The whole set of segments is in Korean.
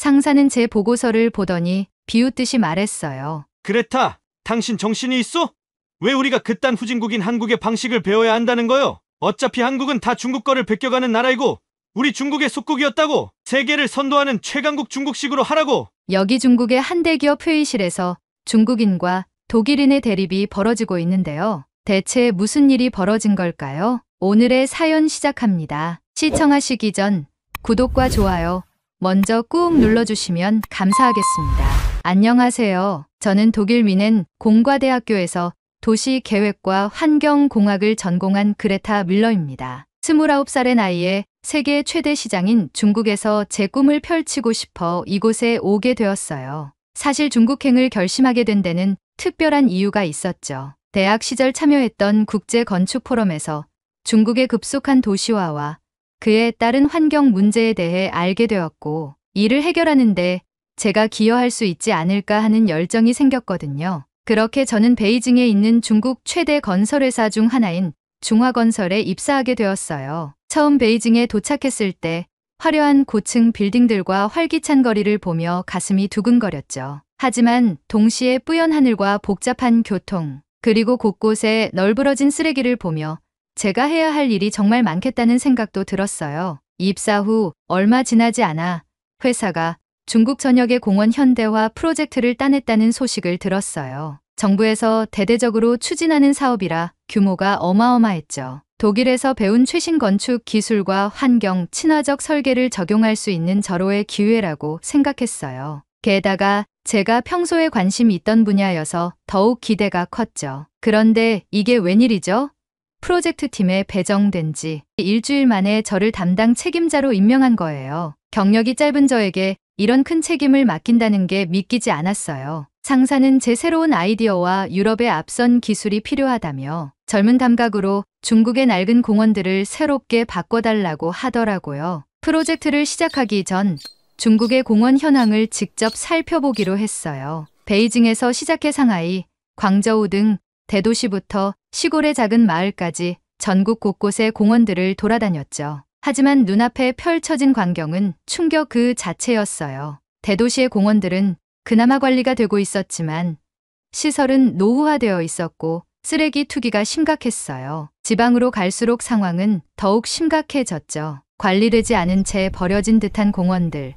상사는 제 보고서를 보더니 비웃듯이 말했어요. 그레타, 당신 정신이 있어? 왜 우리가 그딴 후진국인 한국의 방식을 배워야 한다는 거요? 어차피 한국은 다 중국 거를 베껴가는 나라이고 우리 중국의 속국이었다고. 세계를 선도하는 최강국 중국식으로 하라고. 여기 중국의 한 대기업 회의실에서 중국인과 독일인의 대립이 벌어지고 있는데요. 대체 무슨 일이 벌어진 걸까요? 오늘의 사연 시작합니다. 시청하시기 전 구독과 좋아요 먼저 꾹 눌러주시면 감사하겠습니다. 안녕하세요. 저는 독일 뮌헨 공과대학교에서 도시계획과 환경공학을 전공한 그레타 밀러입니다. 29살의 나이에 세계 최대 시장인 중국에서 제 꿈을 펼치고 싶어 이곳에 오게 되었어요. 사실 중국행을 결심하게 된 데는 특별한 이유가 있었죠. 대학 시절 참여했던 국제건축포럼에서 중국의 급속한 도시화와 그에 따른 환경 문제에 대해 알게 되었고, 이를 해결하는데 제가 기여할 수 있지 않을까 하는 열정이 생겼거든요. 그렇게 저는 베이징에 있는 중국 최대 건설회사 중 하나인 중화건설에 입사하게 되었어요. 처음 베이징에 도착했을 때 화려한 고층 빌딩들과 활기찬 거리를 보며 가슴이 두근거렸죠. 하지만 동시에 뿌연 하늘과 복잡한 교통, 그리고 곳곳에 널브러진 쓰레기를 보며 제가 해야 할 일이 정말 많겠다는 생각도 들었어요. 입사 후 얼마 지나지 않아 회사가 중국 전역의 공원 현대화 프로젝트를 따냈다는 소식을 들었어요. 정부에서 대대적으로 추진하는 사업이라 규모가 어마어마했죠. 독일에서 배운 최신 건축 기술과 환경 친화적 설계를 적용할 수 있는 절호의 기회라고 생각했어요. 게다가 제가 평소에 관심이 있던 분야여서 더욱 기대가 컸죠. 그런데 이게 웬일이죠? 프로젝트 팀에 배정된 지 일주일 만에 저를 담당 책임자로 임명한 거예요. 경력이 짧은 저에게 이런 큰 책임을 맡긴다는 게 믿기지 않았어요. 상사는 제 새로운 아이디어와 유럽의 앞선 기술이 필요하다며 젊은 감각으로 중국의 낡은 공원들을 새롭게 바꿔달라고 하더라고요. 프로젝트를 시작하기 전 중국의 공원 현황을 직접 살펴보기로 했어요. 베이징에서 시작해 상하이, 광저우 등 대도시부터 시골의 작은 마을까지 전국 곳곳의 공원들을 돌아다녔죠. 하지만 눈앞에 펼쳐진 광경은 충격 그 자체였어요. 대도시의 공원들은 그나마 관리가 되고 있었지만 시설은 노후화되어 있었고 쓰레기 투기가 심각했어요. 지방으로 갈수록 상황은 더욱 심각해졌죠. 관리되지 않은 채 버려진 듯한 공원들,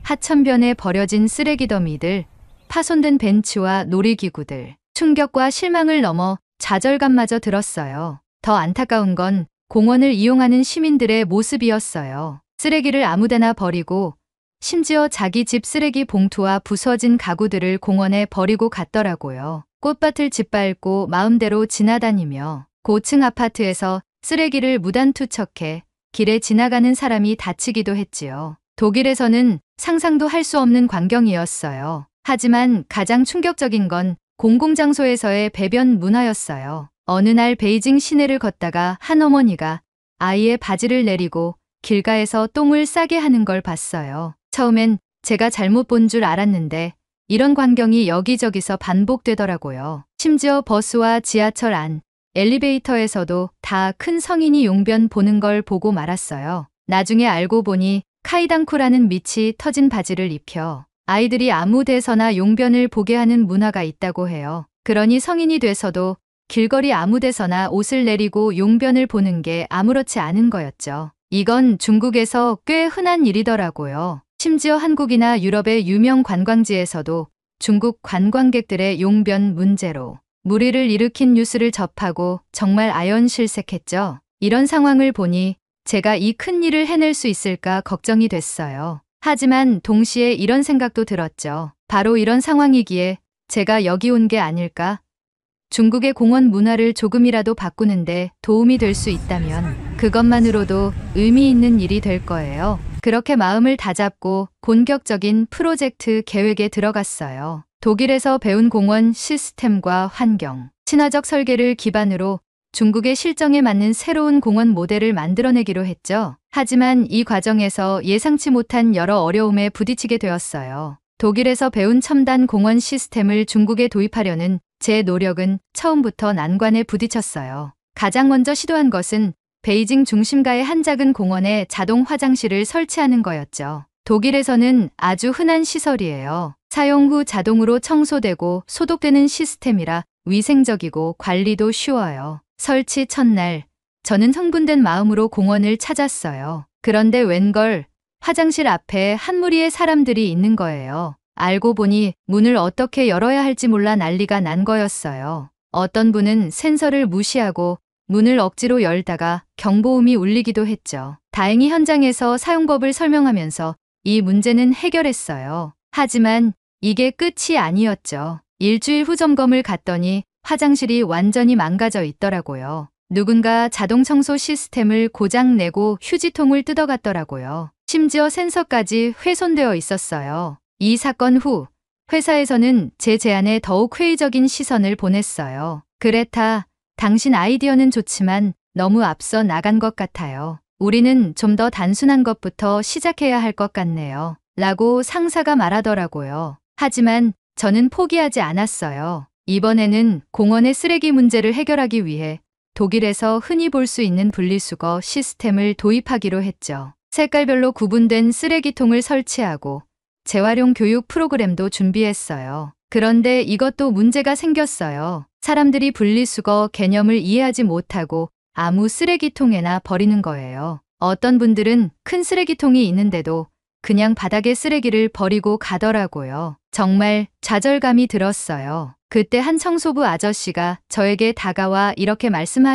하천변에 버려진 쓰레기 더미들, 파손된 벤치와 놀이기구들. 충격과 실망을 넘어 좌절감마저 들었어요. 더 안타까운 건 공원을 이용하는 시민들의 모습이었어요. 쓰레기를 아무데나 버리고 심지어 자기 집 쓰레기 봉투와 부서진 가구들을 공원에 버리고 갔더라고요. 꽃밭을 짓밟고 마음대로 지나다니며 고층 아파트에서 쓰레기를 무단 투척해 길에 지나가는 사람이 다치기도 했지요. 독일에서는 상상도 할 수 없는 광경이었어요. 하지만 가장 충격적인 건 공공장소에서의 배변 문화였어요. 어느 날 베이징 시내를 걷다가 한 어머니가 아이의 바지를 내리고 길가에서 똥을 싸게 하는 걸 봤어요. 처음엔 제가 잘못 본 줄 알았는데 이런 광경이 여기저기서 반복되더라고요. 심지어 버스와 지하철 안, 엘리베이터에서도 다 큰 성인이 용변 보는 걸 보고 말았어요. 나중에 알고 보니 카이당쿠라는 밑이 터진 바지를 입혀 아이들이 아무 데서나 용변을 보게 하는 문화가 있다고 해요. 그러니 성인이 돼서도 길거리 아무 데서나 옷을 내리고 용변을 보는 게 아무렇지 않은 거였죠. 이건 중국에서 꽤 흔한 일이더라고요. 심지어 한국이나 유럽의 유명 관광지에서도 중국 관광객들의 용변 문제로 물의를 일으킨 뉴스를 접하고 정말 아연실색했죠. 이런 상황을 보니 제가 이 큰 일을 해낼 수 있을까 걱정이 됐어요. 하지만 동시에 이런 생각도 들었죠. 바로 이런 상황이기에 제가 여기 온 게 아닐까? 중국의 공원 문화를 조금이라도 바꾸는데 도움이 될 수 있다면 그것만으로도 의미 있는 일이 될 거예요. 그렇게 마음을 다잡고 본격적인 프로젝트 계획에 들어갔어요. 독일에서 배운 공원 시스템과 환경, 친화적 설계를 기반으로 중국의 실정에 맞는 새로운 공원 모델을 만들어내기로 했죠. 하지만 이 과정에서 예상치 못한 여러 어려움에 부딪히게 되었어요. 독일에서 배운 첨단 공원 시스템을 중국에 도입하려는 제 노력은 처음부터 난관에 부딪혔어요. 가장 먼저 시도한 것은 베이징 중심가의 한 작은 공원에 자동 화장실을 설치하는 거였죠. 독일에서는 아주 흔한 시설이에요. 사용 후 자동으로 청소되고 소독되는 시스템이라 위생적이고 관리도 쉬워요. 설치 첫날, 저는 흥분된 마음으로 공원을 찾았어요. 그런데 웬걸 화장실 앞에 한 무리의 사람들이 있는 거예요. 알고 보니 문을 어떻게 열어야 할지 몰라 난리가 난 거였어요. 어떤 분은 센서를 무시하고 문을 억지로 열다가 경보음이 울리기도 했죠. 다행히 현장에서 사용법을 설명하면서 이 문제는 해결했어요. 하지만 이게 끝이 아니었죠. 일주일 후 점검을 갔더니 화장실이 완전히 망가져 있더라고요. 누군가 자동 청소 시스템을 고장 내고 휴지통을 뜯어갔더라고요. 심지어 센서까지 훼손되어 있었어요. 이 사건 후 회사에서는 제 제안에 더욱 회의적인 시선을 보냈어요. 그레타, 당신 아이디어는 좋지만 너무 앞서 나간 것 같아요. 우리는 좀 더 단순한 것부터 시작해야 할 것 같네요. 라고 상사가 말하더라고요. 하지만 저는 포기하지 않았어요. 이번에는 공원의 쓰레기 문제를 해결하기 위해 독일에서 흔히 볼 수 있는 분리수거 시스템을 도입하기로 했죠. 색깔별로 구분된 쓰레기통을 설치하고 재활용 교육 프로그램도 준비했어요. 그런데 이것도 문제가 생겼어요. 사람들이 분리수거 개념을 이해하지 못하고 아무 쓰레기통에나 버리는 거예요. 어떤 분들은 큰 쓰레기통이 있는데도 그냥 바닥에 쓰레기를 버리고 가더라고요. 정말 좌절감이 들었어요. 그때 한 청소부 아저씨가 저에게 다가와 이렇게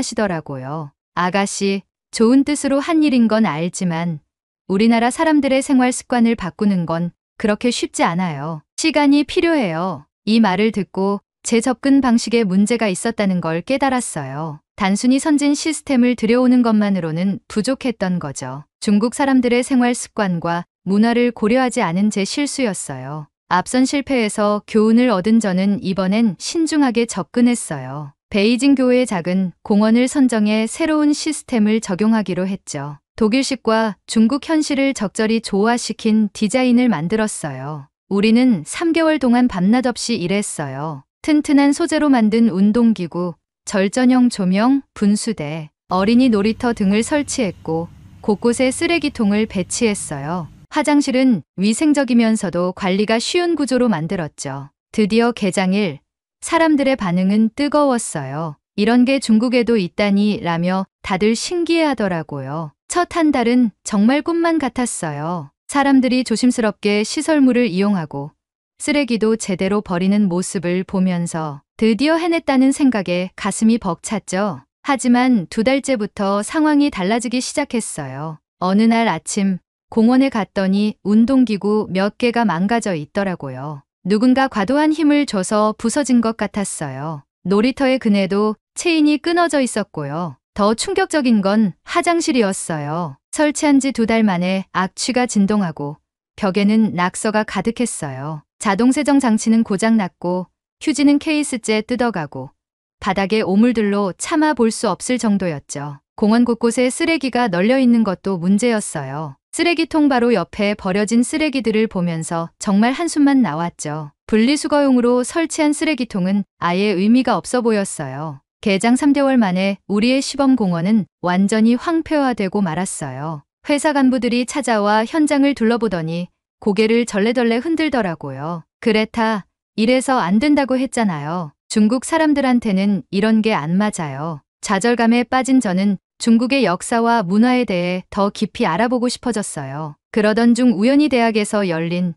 말씀하시더라고요. 아가씨, 좋은 뜻으로 한 일인 건 알지만 우리나라 사람들의 생활 습관을 바꾸는 건 그렇게 쉽지 않아요. 시간이 필요해요. 이 말을 듣고 제 접근 방식에 문제가 있었다는 걸 깨달았어요. 단순히 선진 시스템을 들여오는 것만으로는 부족했던 거죠. 중국 사람들의 생활 습관과 문화를 고려하지 않은 제 실수였어요. 앞선 실패에서 교훈을 얻은 저는 이번엔 신중하게 접근했어요. 베이징 교외의 작은 공원을 선정해 새로운 시스템을 적용하기로 했죠. 독일식과 중국 현실을 적절히 조화시킨 디자인을 만들었어요. 우리는 3개월 동안 밤낮 없이 일했어요. 튼튼한 소재로 만든 운동기구, 절전형 조명, 분수대, 어린이 놀이터 등을 설치했고 곳곳에 쓰레기통을 배치했어요. 화장실은 위생적이면서도 관리가 쉬운 구조로 만들었죠. 드디어 개장일, 사람들의 반응은 뜨거웠어요. 이런 게 중국에도 있다니 라며 다들 신기해하더라고요. 첫 한 달은 정말 꿈만 같았어요. 사람들이 조심스럽게 시설물을 이용하고 쓰레기도 제대로 버리는 모습을 보면서 드디어 해냈다는 생각에 가슴이 벅찼죠. 하지만 2달째부터 상황이 달라지기 시작했어요. 어느 날 아침 공원에 갔더니 운동기구 몇 개가 망가져 있더라고요. 누군가 과도한 힘을 줘서 부서진 것 같았어요. 놀이터의 그네도 체인이 끊어져 있었고요. 더 충격적인 건 화장실이었어요. 설치한 지 2달 만에 악취가 진동하고 벽에는 낙서가 가득했어요. 자동 세정 장치는 고장났고 휴지는 케이스째 뜯어가고 바닥에 오물들로 참아 볼 수 없을 정도였죠. 공원 곳곳에 쓰레기가 널려 있는 것도 문제였어요. 쓰레기통 바로 옆에 버려진 쓰레기들을 보면서 정말 한숨만 나왔죠. 분리수거용으로 설치한 쓰레기통은 아예 의미가 없어 보였어요. 개장 3개월 만에 우리의 시범공원은 완전히 황폐화되고 말았어요. 회사 간부들이 찾아와 현장을 둘러보더니 고개를 절레절레 흔들더라고요. 그레타, 이래서 안 된다고 했잖아요. 중국 사람들한테는 이런 게 안 맞아요. 좌절감에 빠진 저는 중국의 역사와 문화에 대해 더 깊이 알아보고 싶어졌어요. 그러던 중 우연히 대학에서 열린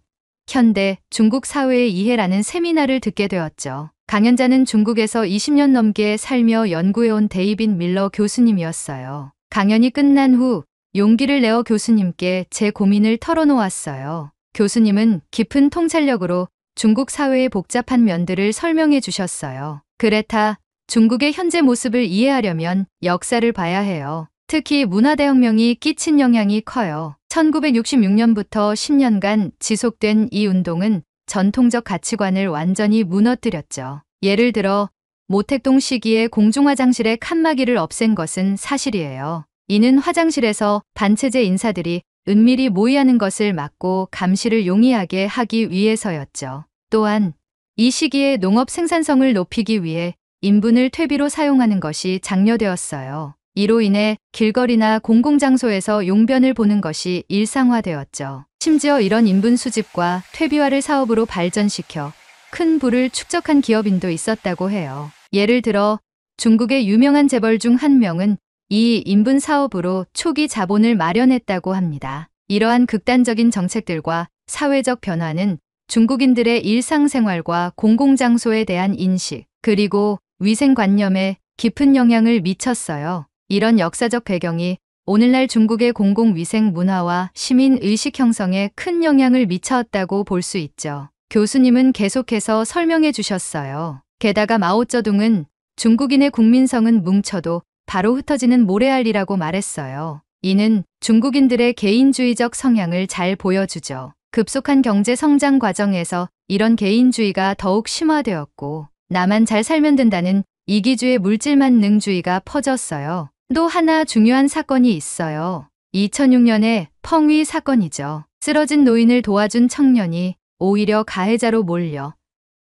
현대 중국 사회의 이해라는 세미나를 듣게 되었죠. 강연자는 중국에서 20년 넘게 살며 연구해온 데이빗 밀러 교수님이었어요. 강연이 끝난 후 용기를 내어 교수님께 제 고민을 털어놓았어요. 교수님은 깊은 통찰력으로 중국 사회의 복잡한 면들을 설명해 주셨어요. 그레타, 중국의 현재 모습을 이해하려면 역사를 봐야 해요. 특히 문화대혁명이 끼친 영향이 커요. 1966년부터 10년간 지속된 이 운동은 전통적 가치관을 완전히 무너뜨렸죠. 예를 들어 모택동 시기에 공중화장실의 칸막이를 없앤 것은 사실이에요. 이는 화장실에서 반체제 인사들이 은밀히 모의하는 것을 막고 감시를 용이하게 하기 위해서였죠. 또한 이 시기에 농업 생산성을 높이기 위해 인분을 퇴비로 사용하는 것이 장려되었어요. 이로 인해 길거리나 공공장소에서 용변을 보는 것이 일상화되었죠. 심지어 이런 인분 수집과 퇴비화를 사업으로 발전시켜 큰 부를 축적한 기업인도 있었다고 해요. 예를 들어 중국의 유명한 재벌 중 한 명은 이 인분 사업으로 초기 자본을 마련했다고 합니다. 이러한 극단적인 정책들과 사회적 변화는 중국인들의 일상생활과 공공장소에 대한 인식, 그리고 위생관념에 깊은 영향을 미쳤어요. 이런 역사적 배경이 오늘날 중국의 공공위생 문화와 시민의식 형성에 큰 영향을 미쳤다고 볼 수 있죠. 교수님은 계속해서 설명해 주셨어요. 게다가 마오쩌둥은 중국인의 국민성은 뭉쳐도 바로 흩어지는 모래알이라고 말했어요. 이는 중국인들의 개인주의적 성향을 잘 보여주죠. 급속한 경제 성장 과정에서 이런 개인주의가 더욱 심화되었고 나만 잘 살면 된다는 이기주의 물질만 능주의가 퍼졌어요. 또 하나 중요한 사건이 있어요. 2006년의 펑위 사건이죠. 쓰러진 노인을 도와준 청년이 오히려 가해자로 몰려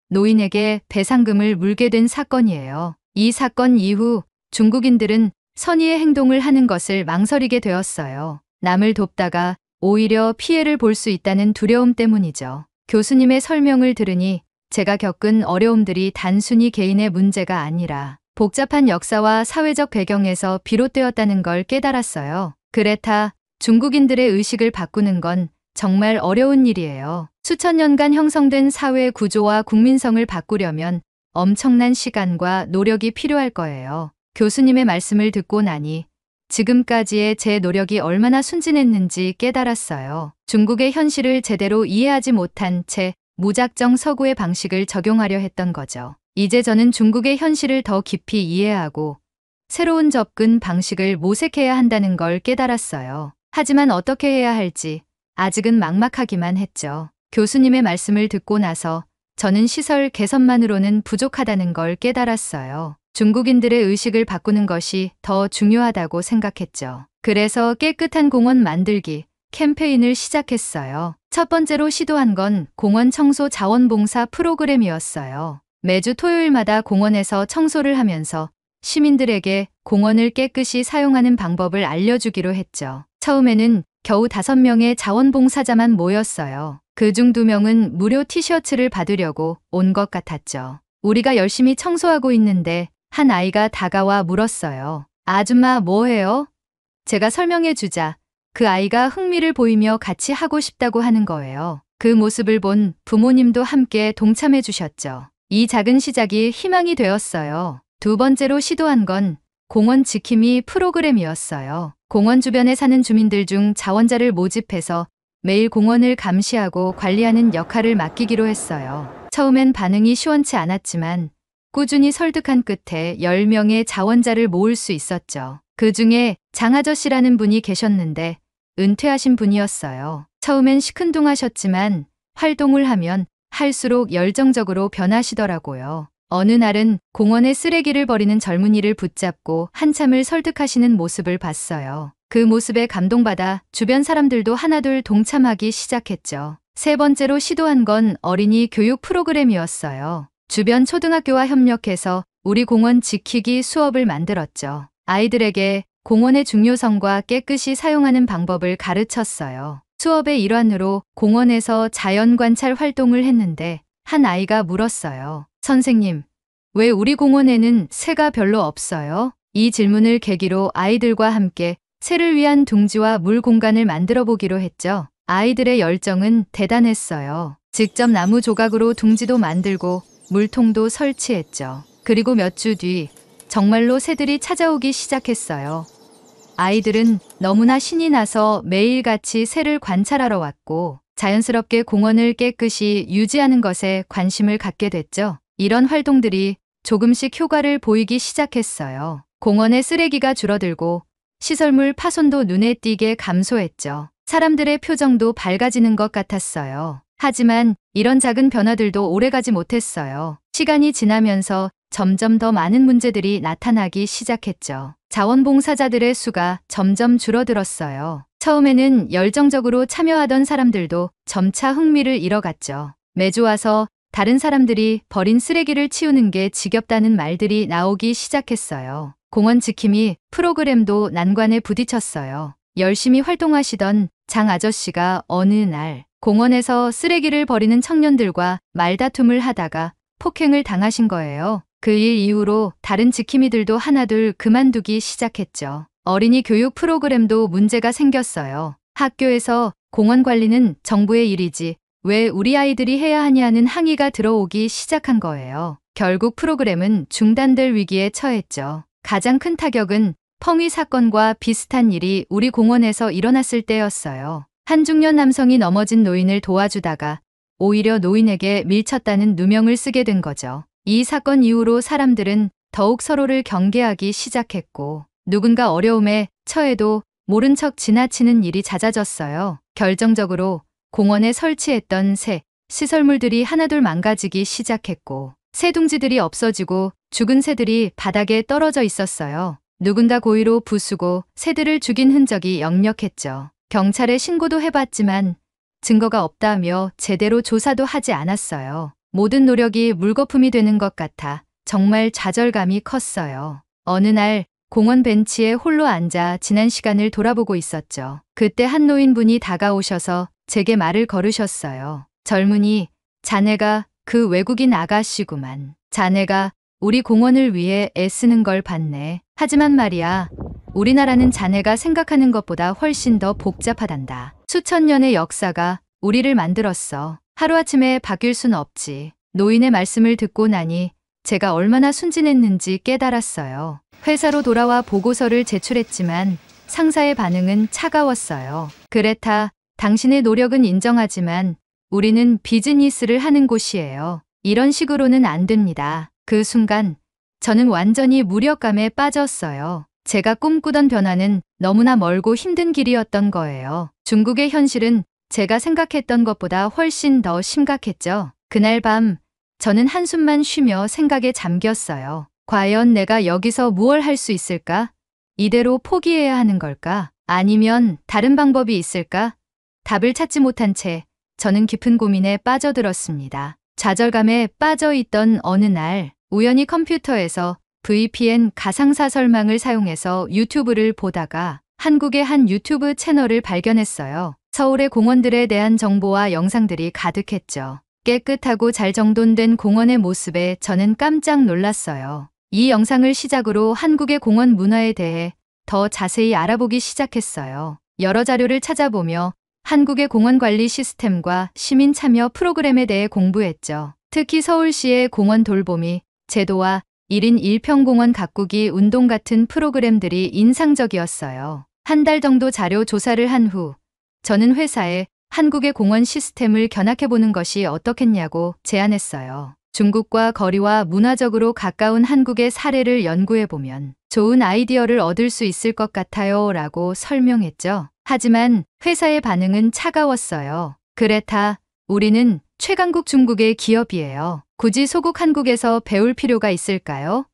노인에게 배상금을 물게 된 사건이에요. 이 사건 이후 중국인들은 선의의 행동을 하는 것을 망설이게 되었어요. 남을 돕다가 오히려 피해를 볼 수 있다는 두려움 때문이죠. 교수님의 설명을 들으니 제가 겪은 어려움들이 단순히 개인의 문제가 아니라 복잡한 역사와 사회적 배경에서 비롯되었다는 걸 깨달았어요. 그레타, 중국인들의 의식을 바꾸는 건 정말 어려운 일이에요. 수천 년간 형성된 사회 구조와 국민성을 바꾸려면 엄청난 시간과 노력이 필요할 거예요. 교수님의 말씀을 듣고 나니 지금까지의 제 노력이 얼마나 순진했는지 깨달았어요. 중국의 현실을 제대로 이해하지 못한 채 무작정 서구의 방식을 적용하려 했던 거죠. 이제 저는 중국의 현실을 더 깊이 이해하고 새로운 접근 방식을 모색해야 한다는 걸 깨달았어요. 하지만 어떻게 해야 할지 아직은 막막하기만 했죠. 교수님의 말씀을 듣고 나서 저는 시설 개선만으로는 부족하다는 걸 깨달았어요. 중국인들의 의식을 바꾸는 것이 더 중요하다고 생각했죠. 그래서 깨끗한 공원 만들기 캠페인을 시작했어요. 첫 번째로 시도한 건 공원 청소 자원봉사 프로그램이었어요. 매주 토요일마다 공원에서 청소를 하면서 시민들에게 공원을 깨끗이 사용하는 방법을 알려주기로 했죠. 처음에는 겨우 5명의 자원봉사자만 모였어요. 그중 2명은 무료 티셔츠를 받으려고 온 것 같았죠. 우리가 열심히 청소하고 있는데 한 아이가 다가와 물었어요. 아줌마 뭐해요? 제가 설명해 주자 그 아이가 흥미를 보이며 같이 하고 싶다고 하는 거예요. 그 모습을 본 부모님도 함께 동참해 주셨죠. 이 작은 시작이 희망이 되었어요. 두 번째로 시도한 건 공원 지킴이 프로그램이었어요. 공원 주변에 사는 주민들 중 자원자를 모집해서 매일 공원을 감시하고 관리하는 역할을 맡기기로 했어요. 처음엔 반응이 시원치 않았지만 꾸준히 설득한 끝에 10명의 자원자를 모을 수 있었죠. 그 중에 장 아저씨라는 분이 계셨는데 은퇴하신 분이었어요. 처음엔 시큰둥하셨지만 활동을 하면 할수록 열정적으로 변하시더라고요. 어느 날은 공원에 쓰레기를 버리는 젊은이를 붙잡고 한참을 설득하시는 모습을 봤어요. 그 모습에 감동받아 주변 사람들도 하나둘 동참하기 시작했죠. 세 번째로 시도한 건 어린이 교육 프로그램이었어요. 주변 초등학교와 협력해서 우리 공원 지키기 수업을 만들었죠. 아이들에게 공원의 중요성과 깨끗이 사용하는 방법을 가르쳤어요. 수업의 일환으로 공원에서 자연 관찰 활동을 했는데 한 아이가 물었어요. 선생님, 왜 우리 공원에는 새가 별로 없어요? 이 질문을 계기로 아이들과 함께 새를 위한 둥지와 물 공간을 만들어 보기로 했죠. 아이들의 열정은 대단했어요. 직접 나무 조각으로 둥지도 만들고 물통도 설치했죠. 그리고 몇 주 뒤 정말로 새들이 찾아오기 시작했어요. 아이들은 너무나 신이 나서 매일같이 새를 관찰하러 왔고 자연스럽게 공원을 깨끗이 유지하는 것에 관심을 갖게 됐죠. 이런 활동들이 조금씩 효과를 보이기 시작했어요. 공원의 쓰레기가 줄어들고 시설물 파손도 눈에 띄게 감소했죠. 사람들의 표정도 밝아지는 것 같았어요. 하지만 이런 작은 변화들도 오래가지 못했어요. 시간이 지나면서 점점 더 많은 문제들이 나타나기 시작했죠. 자원봉사자들의 수가 점점 줄어들었어요. 처음에는 열정적으로 참여하던 사람들도 점차 흥미를 잃어갔죠. 매주 와서 다른 사람들이 버린 쓰레기를 치우는 게 지겹다는 말들이 나오기 시작했어요. 공원 지킴이 프로그램도 난관에 부딪혔어요. 열심히 활동하시던 장 아저씨가 어느 날 공원에서 쓰레기를 버리는 청년들과 말다툼을 하다가 폭행을 당하신 거예요. 그 일 이후로 다른 지킴이들도 하나둘 그만두기 시작했죠. 어린이 교육 프로그램도 문제가 생겼어요. 학교에서 공원 관리는 정부의 일이지 왜 우리 아이들이 해야 하냐는 항의가 들어오기 시작한 거예요. 결국 프로그램은 중단될 위기에 처했죠. 가장 큰 타격은 펑위 사건과 비슷한 일이 우리 공원에서 일어났을 때였어요. 한 중년 남성이 넘어진 노인을 도와주다가 오히려 노인에게 밀쳤다는 누명을 쓰게 된 거죠. 이 사건 이후로 사람들은 더욱 서로를 경계하기 시작했고 누군가 어려움에 처해도 모른 척 지나치는 일이 잦아졌어요. 결정적으로 공원에 설치했던 새 시설물들이 하나둘 망가지기 시작했고 새 둥지들이 없어지고 죽은 새들이 바닥에 떨어져 있었어요. 누군가 고의로 부수고 새들을 죽인 흔적이 역력했죠. 경찰에 신고도 해봤지만 증거가 없다며 제대로 조사도 하지 않았어요. 모든 노력이 물거품이 되는 것 같아 정말 좌절감이 컸어요. 어느 날 공원 벤치에 홀로 앉아 지난 시간을 돌아보고 있었죠. 그때 한 노인분이 다가오셔서 제게 말을 걸으셨어요. 젊은이, 자네가 그 외국인 아가씨구만. 자네가 우리 공원을 위해 애쓰는 걸 봤네. 하지만 말이야, 우리나라는 자네가 생각하는 것보다 훨씬 더 복잡하단다. 수천 년의 역사가 우리를 만들었어. 하루아침에 바뀔 순 없지. 노인의 말씀을 듣고 나니 제가 얼마나 순진했는지 깨달았어요. 회사로 돌아와 보고서를 제출했지만 상사의 반응은 차가웠어요. 그레타, 당신의 노력은 인정하지만 우리는 비즈니스를 하는 곳이에요. 이런 식으로는 안 됩니다. 그 순간 저는 완전히 무력감에 빠졌어요. 제가 꿈꾸던 변화는 너무나 멀고 힘든 길이었던 거예요. 중국의 현실은 제가 생각했던 것보다 훨씬 더 심각했죠. 그날 밤 저는 한숨만 쉬며 생각에 잠겼어요. 과연 내가 여기서 무얼 할 수 있을까? 이대로 포기해야 하는 걸까? 아니면 다른 방법이 있을까? 답을 찾지 못한 채 저는 깊은 고민에 빠져들었습니다. 좌절감에 빠져있던 어느 날 우연히 컴퓨터에서 VPN 가상사설망을 사용해서 유튜브를 보다가 한국의 한 유튜브 채널을 발견했어요. 서울의 공원들에 대한 정보와 영상들이 가득했죠. 깨끗하고 잘 정돈된 공원의 모습에 저는 깜짝 놀랐어요. 이 영상을 시작으로 한국의 공원 문화에 대해 더 자세히 알아보기 시작했어요. 여러 자료를 찾아보며 한국의 공원 관리 시스템과 시민 참여 프로그램에 대해 공부했죠. 특히 서울시의 공원 돌보미 제도와 1인 1평 공원 가꾸기 운동 같은 프로그램들이 인상적이었어요. 한 달 정도 자료 조사를 한 후 저는 회사에 한국의 공원 시스템을 견학해보는 것이 어떻겠냐고 제안했어요. 중국과 거리와 문화적으로 가까운 한국의 사례를 연구해보면 좋은 아이디어를 얻을 수 있을 것 같아요 라고 설명했죠. 하지만 회사의 반응은 차가웠어요. 그레타, 우리는 최강국 중국의 기업이에요. 굳이 소국 한국에서 배울 필요가 있을까요?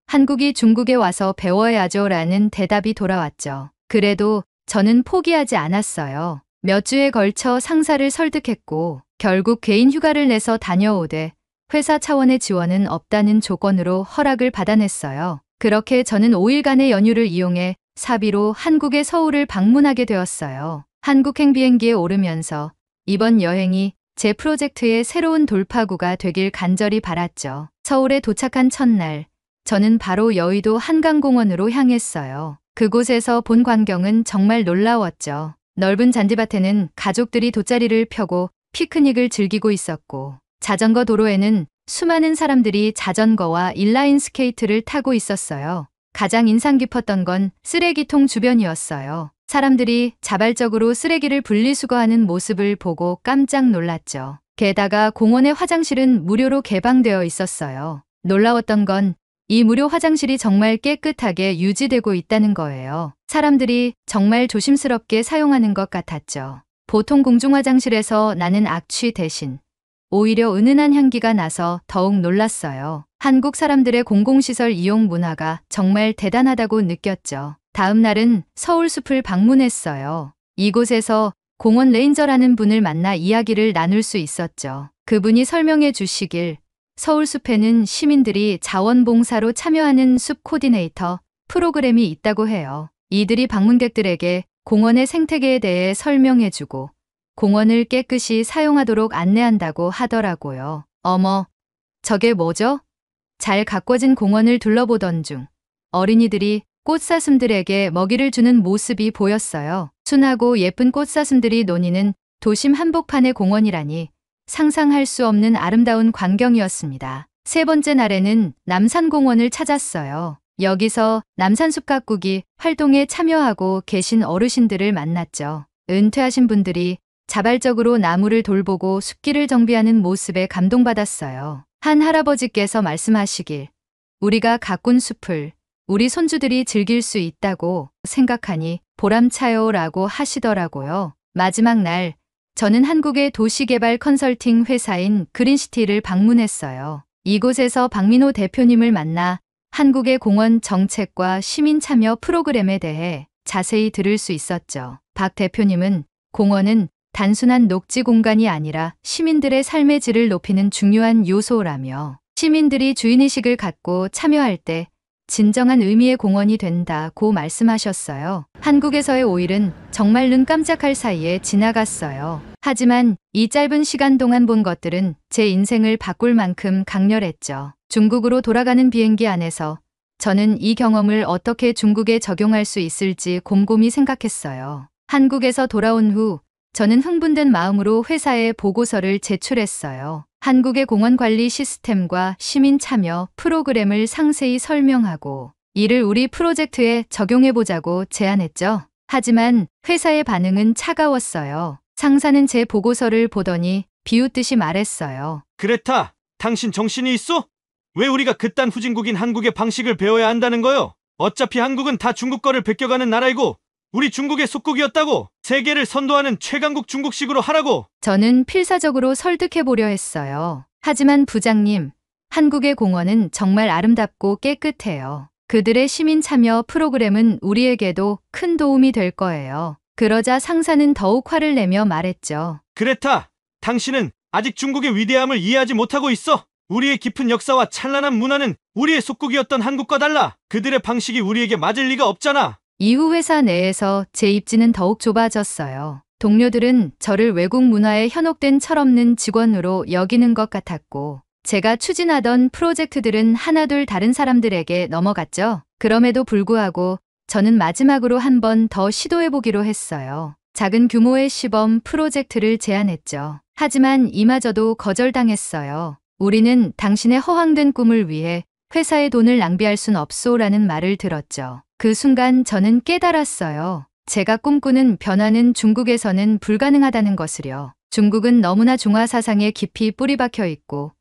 한국이 중국에 와서 배워야죠 라는 대답이 돌아왔죠. 그래도 저는 포기하지 않았어요. 몇 주에 걸쳐 상사를 설득했고 결국 개인 휴가를 내서 다녀오되 회사 차원의 지원은 없다는 조건으로 허락을 받아냈어요. 그렇게 저는 5일간의 연휴를 이용해 사비로 한국의 서울을 방문하게 되었어요. 한국행 비행기에 오르면서 이번 여행이 제 프로젝트의 새로운 돌파구가 되길 간절히 바랐죠. 서울에 도착한 첫날, 저는 바로 여의도 한강공원으로 향했어요. 그곳에서 본 광경은 정말 놀라웠죠. 넓은 잔디밭에는 가족들이 돗자리를 펴고 피크닉을 즐기고 있었고 자전거 도로에는 수많은 사람들이 자전거와 인라인 스케이트를 타고 있었어요. 가장 인상 깊었던 건 쓰레기통 주변이었어요. 사람들이 자발적으로 쓰레기를 분리수거하는 모습을 보고 깜짝 놀랐죠. 게다가 공원의 화장실은 무료로 개방되어 있었어요. 놀라웠던 건 이 무료 화장실이 정말 깨끗하게 유지되고 있다는 거예요. 사람들이 정말 조심스럽게 사용하는 것 같았죠. 보통 공중화장실에서 나는 악취 대신 오히려 은은한 향기가 나서 더욱 놀랐어요. 한국 사람들의 공공시설 이용 문화가 정말 대단하다고 느꼈죠. 다음 날은 서울숲을 방문했어요. 이곳에서 공원 레인저라는 분을 만나 이야기를 나눌 수 있었죠. 그분이 설명해 주시길 서울숲에는 시민들이 자원봉사로 참여하는 숲 코디네이터 프로그램이 있다고 해요. 이들이 방문객들에게 공원의 생태계에 대해 설명해주고 공원을 깨끗이 사용하도록 안내한다고 하더라고요. 어머, 저게 뭐죠? 잘 가꿔진 공원을 둘러보던 중 어린이들이 꽃사슴들에게 먹이를 주는 모습이 보였어요. 순하고 예쁜 꽃사슴들이 노니는 도심 한복판의 공원이라니 상상할 수 없는 아름다운 광경이었습니다. 세 번째 날에는 남산공원을 찾았어요. 여기서 남산숲 가꾸기 활동에 참여하고 계신 어르신들을 만났죠. 은퇴하신 분들이 자발적으로 나무를 돌보고 숲길을 정비하는 모습에 감동받았어요. 한 할아버지께서 말씀하시길, 우리가 가꾼 숲을 우리 손주들이 즐길 수 있다고 생각하니 보람차요 라고 하시더라고요. 마지막 날, 저는 한국의 도시개발 컨설팅 회사인 그린시티를 방문했어요. 이곳에서 박민호 대표님을 만나 한국의 공원 정책과 시민 참여 프로그램에 대해 자세히 들을 수 있었죠. 박 대표님은 공원은 단순한 녹지 공간이 아니라 시민들의 삶의 질을 높이는 중요한 요소라며 시민들이 주인의식을 갖고 참여할 때 진정한 의미의 공원이 된다고 말씀하셨어요. 한국에서의 5일은 정말 눈 깜짝할 사이에 지나갔어요. 하지만 이 짧은 시간 동안 본 것들은 제 인생을 바꿀 만큼 강렬했죠. 중국으로 돌아가는 비행기 안에서 저는 이 경험을 어떻게 중국에 적용할 수 있을지 곰곰이 생각했어요. 한국에서 돌아온 후 저는 흥분된 마음으로 회사에 보고서를 제출했어요. 한국의 공원 관리 시스템과 시민 참여 프로그램을 상세히 설명하고 이를 우리 프로젝트에 적용해보자고 제안했죠. 하지만 회사의 반응은 차가웠어요. 상사는 제 보고서를 보더니 비웃듯이 말했어요. 그레타, 당신 정신이 있어? 왜 우리가 그딴 후진국인 한국의 방식을 배워야 한다는 거요? 어차피 한국은 다 중국 거를 베껴가는 나라이고 우리 중국의 속국이었다고. 세계를 선도하는 최강국 중국식으로 하라고. 저는 필사적으로 설득해보려 했어요. 하지만 부장님, 한국의 공원은 정말 아름답고 깨끗해요. 그들의 시민 참여 프로그램은 우리에게도 큰 도움이 될 거예요. 그러자 상사는 더욱 화를 내며 말했죠. 그레타, 당신은 아직 중국의 위대함을 이해하지 못하고 있어. 우리의 깊은 역사와 찬란한 문화는 우리의 속국이었던 한국과 달라. 그들의 방식이 우리에게 맞을 리가 없잖아. 이후 회사 내에서 제 입지는 더욱 좁아졌어요. 동료들은 저를 외국 문화에 현혹된 철없는 직원으로 여기는 것 같았고 제가 추진하던 프로젝트들은 하나둘 다른 사람들에게 넘어갔죠. 그럼에도 불구하고 저는 마지막으로 한 번 더 시도해보기로 했어요. 작은 규모의 시범 프로젝트를 제안했죠. 하지만 이마저도 거절당했어요. 우리는 당신의 허황된 꿈을 위해 회사의 돈을 낭비할 순 없소라는 말을 들었죠. 그 순간 저는 깨달았어요. 제가 꿈꾸는 변화는 중국에서는 불가능하다는 것을요. 중국은 너무나 중화 사상에 깊이 뿌리 박혀 있고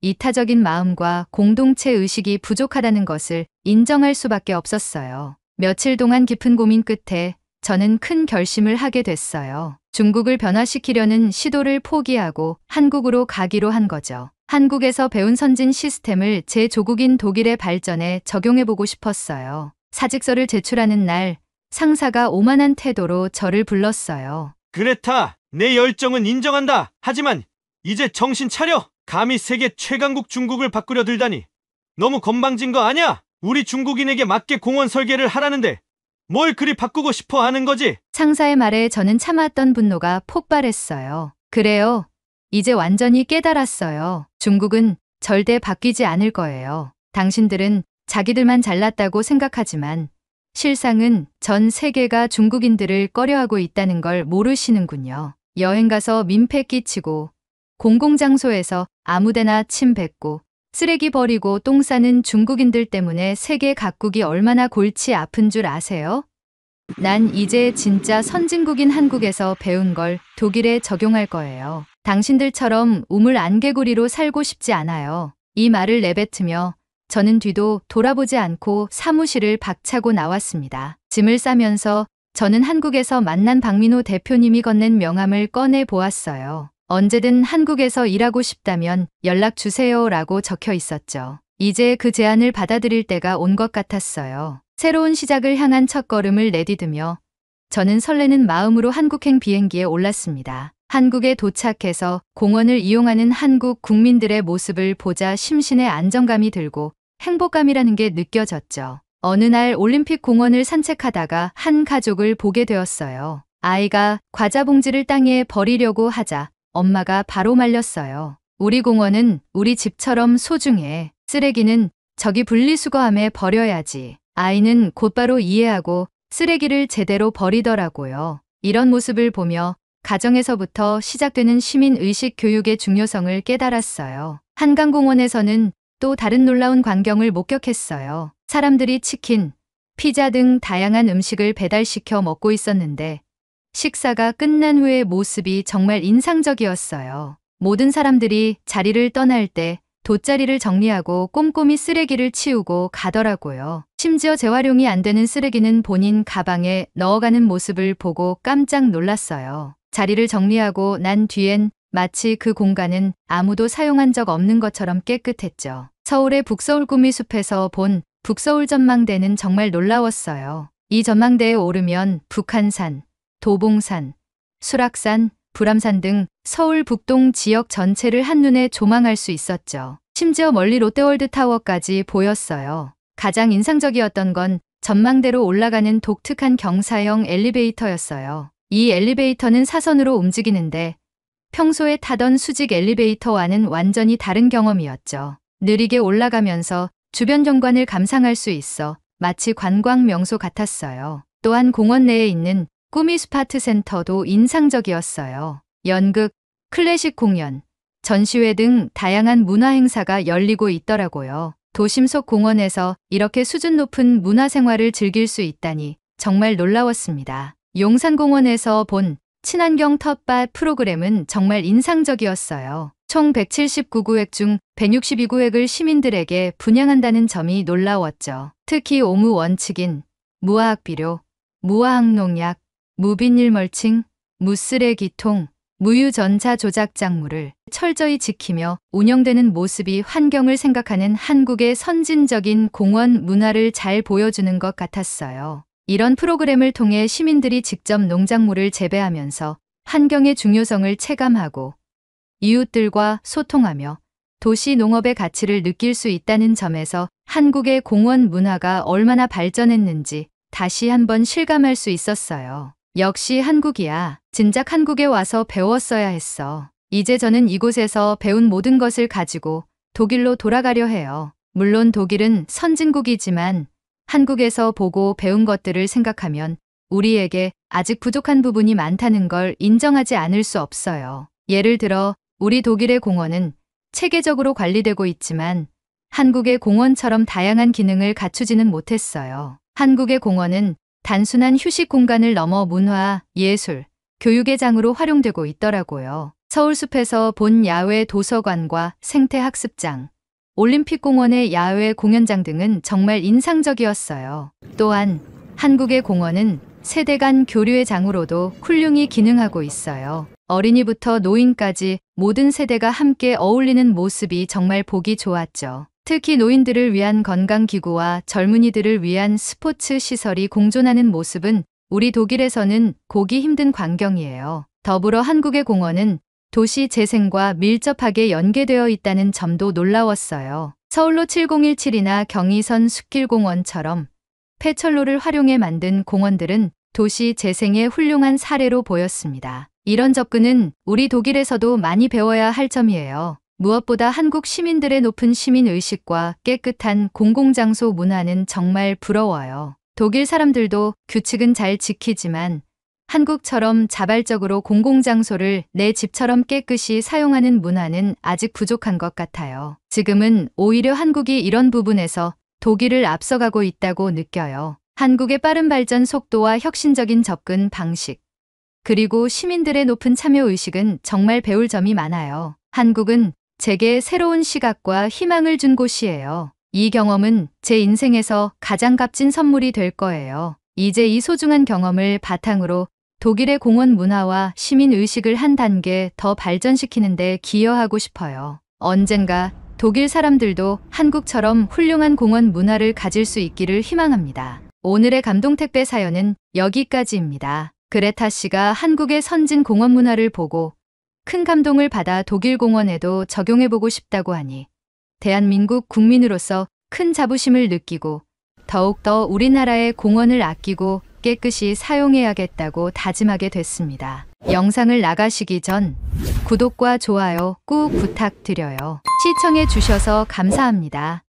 이타적인 마음과 공동체 의식이 부족하다는 것을 인정할 수밖에 없었어요. 며칠 동안 깊은 고민 끝에 저는 큰 결심을 하게 됐어요. 중국을 변화시키려는 시도를 포기하고 한국으로 가기로 한 거죠. 한국에서 배운 선진 시스템을 제 조국인 독일의 발전에 적용해보고 싶었어요. 사직서를 제출하는 날 상사가 오만한 태도로 저를 불렀어요. 그레타, 내 열정은 인정한다. 하지만 이제 정신 차려. 감히 세계 최강국 중국을 바꾸려 들다니. 너무 건방진 거 아냐? 우리 중국인에게 맞게 공원 설계를 하라는데 뭘 그리 바꾸고 싶어 하는 거지? 상사의 말에 저는 참았던 분노가 폭발했어요. 그래요. 이제 완전히 깨달았어요. 중국은 절대 바뀌지 않을 거예요. 당신들은 자기들만 잘났다고 생각하지만 실상은 전 세계가 중국인들을 꺼려하고 있다는 걸 모르시는군요. 여행 가서 민폐 끼치고 공공장소에서 아무데나 침 뱉고 쓰레기 버리고 똥 싸는 중국인들 때문에 세계 각국이 얼마나 골치 아픈 줄 아세요? 난 이제 진짜 선진국인 한국에서 배운 걸 독일에 적용할 거예요. 당신들처럼 우물 안개구리로 살고 싶지 않아요. 이 말을 내뱉으며 저는 뒤도 돌아보지 않고 사무실을 박차고 나왔습니다. 짐을 싸면서 저는 한국에서 만난 박민호 대표님이 건넨 명함을 꺼내 보았어요. 언제든 한국에서 일하고 싶다면 연락 주세요 라고 적혀 있었죠. 이제 그 제안을 받아들일 때가 온 것 같았어요. 새로운 시작을 향한 첫걸음을 내디디며 저는 설레는 마음으로 한국행 비행기에 올랐습니다. 한국에 도착해서 공원을 이용하는 한국 국민들의 모습을 보자 심신의 안정감이 들고 행복감이라는 게 느껴졌죠. 어느 날 올림픽 공원을 산책하다가 한 가족을 보게 되었어요. 아이가 과자 봉지를 땅에 버리려고 하자 엄마가 바로 말렸어요. 우리 공원은 우리 집처럼 소중해. 쓰레기는 저기 분리수거함에 버려야지. 아이는 곧바로 이해하고 쓰레기를 제대로 버리더라고요. 이런 모습을 보며 가정에서부터 시작되는 시민의식 교육의 중요성을 깨달았어요. 한강공원에서는 또 다른 놀라운 광경을 목격했어요. 사람들이 치킨, 피자 등 다양한 음식을 배달시켜 먹고 있었는데 식사가 끝난 후의 모습이 정말 인상적이었어요. 모든 사람들이 자리를 떠날 때 돗자리를 정리하고 꼼꼼히 쓰레기를 치우고 가더라고요. 심지어 재활용이 안 되는 쓰레기는 본인 가방에 넣어가는 모습을 보고 깜짝 놀랐어요. 자리를 정리하고 난 뒤엔 마치 그 공간은 아무도 사용한 적 없는 것처럼 깨끗했죠. 서울의 북서울 구미숲에서 본 북서울 전망대는 정말 놀라웠어요. 이 전망대에 오르면 북한산, 도봉산, 수락산, 불암산 등 서울 북동 지역 전체를 한눈에 조망할 수 있었죠. 심지어 멀리 롯데월드타워까지 보였어요. 가장 인상적이었던 건 전망대로 올라가는 독특한 경사형 엘리베이터였어요. 이 엘리베이터는 사선으로 움직이는데 평소에 타던 수직 엘리베이터와는 완전히 다른 경험이었죠. 느리게 올라가면서 주변 경관을 감상할 수 있어 마치 관광 명소 같았어요. 또한 공원 내에 있는 꾸미 스파트 센터도 인상적이었어요. 연극, 클래식 공연, 전시회 등 다양한 문화 행사가 열리고 있더라고요. 도심 속 공원에서 이렇게 수준 높은 문화생활을 즐길 수 있다니 정말 놀라웠습니다. 용산공원에서 본 친환경 텃밭 프로그램은 정말 인상적이었어요. 총 179구획 중 162구획을 시민들에게 분양한다는 점이 놀라웠죠. 특히 오무 원칙인 무화학 비료, 무화학 농약, 무비닐 멀칭, 무쓰레기통, 무유전자 조작 작물을 철저히 지키며 운영되는 모습이 환경을 생각하는 한국의 선진적인 공원 문화를 잘 보여주는 것 같았어요. 이런 프로그램을 통해 시민들이 직접 농작물을 재배하면서 환경의 중요성을 체감하고 이웃들과 소통하며 도시 농업의 가치를 느낄 수 있다는 점에서 한국의 공원 문화가 얼마나 발전했는지 다시 한번 실감할 수 있었어요. 역시 한국이야. 진작 한국에 와서 배웠어야 했어. 이제 저는 이곳에서 배운 모든 것을 가지고 독일로 돌아가려 해요. 물론 독일은 선진국이지만 한국에서 보고 배운 것들을 생각하면 우리에게 아직 부족한 부분이 많다는 걸 인정하지 않을 수 없어요. 예를 들어 우리 독일의 공원은 체계적으로 관리되고 있지만 한국의 공원처럼 다양한 기능을 갖추지는 못했어요. 한국의 공원은 단순한 휴식 공간을 넘어 문화, 예술, 교육의 장으로 활용되고 있더라고요. 서울숲에서 본 야외 도서관과 생태학습장, 올림픽공원의 야외 공연장 등은 정말 인상적이었어요. 또한 한국의 공원은 세대 간 교류의 장으로도 훌륭히 기능하고 있어요. 어린이부터 노인까지 모든 세대가 함께 어울리는 모습이 정말 보기 좋았죠. 특히 노인들을 위한 건강기구와 젊은이들을 위한 스포츠 시설이 공존하는 모습은 우리 독일에서는 보기 힘든 광경이에요. 더불어 한국의 공원은 도시 재생과 밀접하게 연계되어 있다는 점도 놀라웠어요. 서울로 7017이나 경의선 숲길공원처럼 폐철로를 활용해 만든 공원들은 도시 재생의 훌륭한 사례로 보였습니다. 이런 접근은 우리 독일에서도 많이 배워야 할 점이에요. 무엇보다 한국 시민들의 높은 시민의식과 깨끗한 공공장소 문화는 정말 부러워요. 독일 사람들도 규칙은 잘 지키지만 한국처럼 자발적으로 공공장소를 내 집처럼 깨끗이 사용하는 문화는 아직 부족한 것 같아요. 지금은 오히려 한국이 이런 부분에서 독일을 앞서가고 있다고 느껴요. 한국의 빠른 발전 속도와 혁신적인 접근 방식, 그리고 시민들의 높은 참여의식은 정말 배울 점이 많아요. 한국은 제게 새로운 시각과 희망을 준 곳이에요. 이 경험은 제 인생에서 가장 값진 선물이 될 거예요. 이제 이 소중한 경험을 바탕으로 독일의 공원 문화와 시민의식을 한 단계 더 발전시키는 데 기여하고 싶어요. 언젠가 독일 사람들도 한국처럼 훌륭한 공원 문화를 가질 수 있기를 희망합니다. 오늘의 감동 택배 사연은 여기까지입니다. 그레타 씨가 한국의 선진 공원 문화를 보고 큰 감동을 받아 독일 공원에도 적용해보고 싶다고 하니 대한민국 국민으로서 큰 자부심을 느끼고 더욱더 우리나라의 공원을 아끼고 깨끗이 사용해야겠다고 다짐하게 됐습니다. 영상을 나가시기 전 구독과 좋아요 꾹 부탁드려요. 시청해 주셔서 감사합니다.